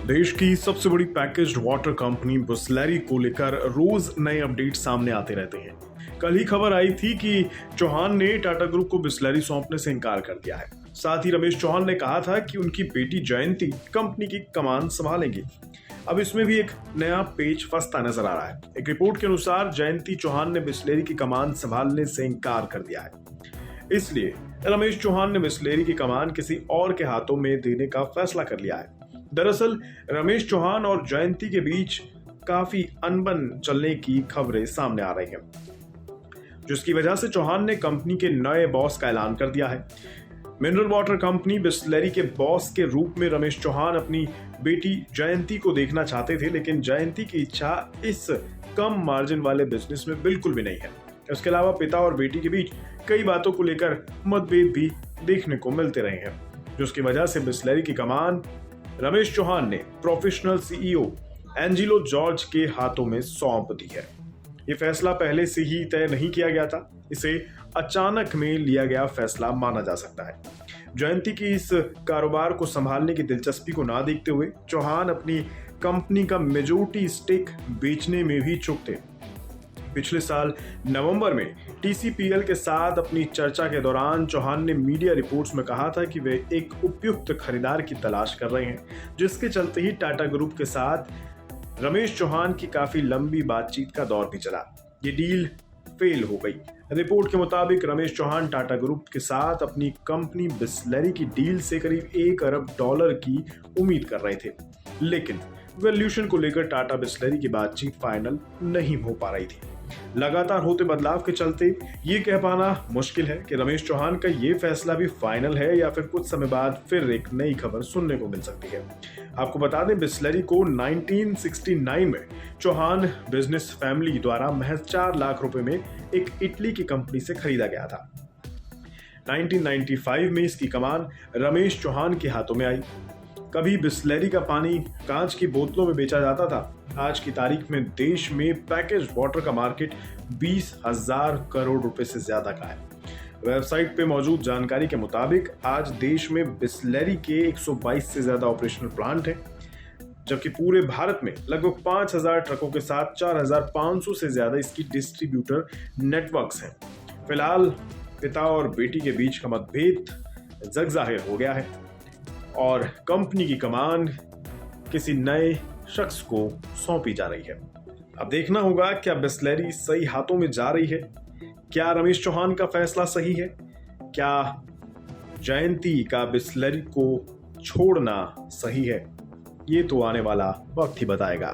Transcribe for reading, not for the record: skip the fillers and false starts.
देश की सबसे बड़ी पैकेज्ड वाटर कंपनी बिसलेरी को लेकर रोज नए अपडेट सामने आते रहते हैं। कल ही खबर आई थी कि चौहान ने टाटा ग्रुप को बिसलेरी सौंपने से इनकार कर दिया है। साथ ही रमेश चौहान ने कहा था कि उनकी बेटी जयंती कंपनी की कमान संभालेंगी। अब इसमें भी एक नया पेच फंसता नजर आ रहा है। एक रिपोर्ट के अनुसार जयंती चौहान ने बिसलेरी की कमान संभालने से इनकार कर दिया है। इसलिए रमेश चौहान ने बिसलेरी की कमान किसी और के हाथों में देने का फैसला कर लिया है। दरअसल रमेश चौहान और जयंती के बीच काफी अनबन चलने की खबरें सामने आ रही हैं, जिसकी वजह से चौहान ने कंपनी के नए बॉस का ऐलान कर दिया है। मिनरल वाटर कंपनी बिसलेरी के बॉस के रूप में रमेश चौहान अपनी बेटी जयंती को देखना चाहते थे, लेकिन जयंती की इच्छा इस कम मार्जिन वाले बिजनेस में बिल्कुल भी नहीं है। इसके अलावा पिता और बेटी के बीच कई बातों को लेकर मतभेद भी देखने को मिलते रहे हैं, जिसकी वजह से बिसलेरी की कमान रमेश चौहान ने प्रोफेशनल सीईओ एंजिलो जॉर्ज के हाथों में सौंप दी है। ये फैसला पहले से ही तय नहीं किया गया था, इसे अचानक में लिया गया फैसला माना जा सकता है। जयंती की इस कारोबार को संभालने की दिलचस्पी को ना देखते हुए चौहान अपनी कंपनी का मेजॉरिटी स्टेक बेचने में भी इच्छुक थे। पिछले साल नवंबर में टीसीपीएल के साथ अपनी चर्चा के दौरान चौहान ने मीडिया रिपोर्ट्स में कहा था कि वे एक उपयुक्त खरीदार की तलाश कर रहे हैं, जिसके चलते ही टाटा ग्रुप के साथ रमेश चौहान की काफी लंबी बातचीत का दौर भी चला। ये डील फेल हो गई। रिपोर्ट के मुताबिक रमेश चौहान टाटा ग्रुप के साथ अपनी कंपनी बिसलेरी की डील से करीब $1 अरब की उम्मीद कर रहे थे, लेकिन वैल्यूएशन को लेकर टाटा बिसलेरी की बातचीत फाइनल नहीं हो पा रही थी। लगातार होते बदलाव के चलते ये कह पाना मुश्किल है कि रमेश चौहान का ये फैसला भी फाइनल है या फिर कुछ समय बाद फिर एक नई खबर सुनने को मिल सकती है। आपको बता दें, बिसलेरी को 1969 में चौहान बिजनेस फैमिली द्वारा महज 4 लाख रुपए में एक इटली की कंपनी से खरीदा गया था। 1995 में इसकी कमान रमेश चौहान के हाथों में आई। कभी बिसलेरी का पानी कांच की बोतलों में बेचा जाता था। आज की तारीख में देश में पैकेज वाटर का मार्केट 20,000 करोड़ रुपए से ज्यादा का है। वेबसाइट पे मौजूद जानकारी के मुताबिक आज देश में बिसलेरी के 122 से ज्यादा ऑपरेशनल प्लांट हैं, जबकि पूरे भारत में लगभग 5,000 ट्रकों के साथ 4,500 से ज्यादा इसकी डिस्ट्रीब्यूटर नेटवर्क्स हैं। फिलहाल पिता और बेटी के बीच का मतभेद जग जाहिर हो गया है और कंपनी की कमान किसी नए शख्स को सौंपी जा रही है। अब देखना होगा क्या बिसलेरी सही हाथों में जा रही है, क्या रमेश चौहान का फैसला सही है, क्या जयंती का बिसलेरी को छोड़ना सही है। ये तो आने वाला वक्त ही बताएगा।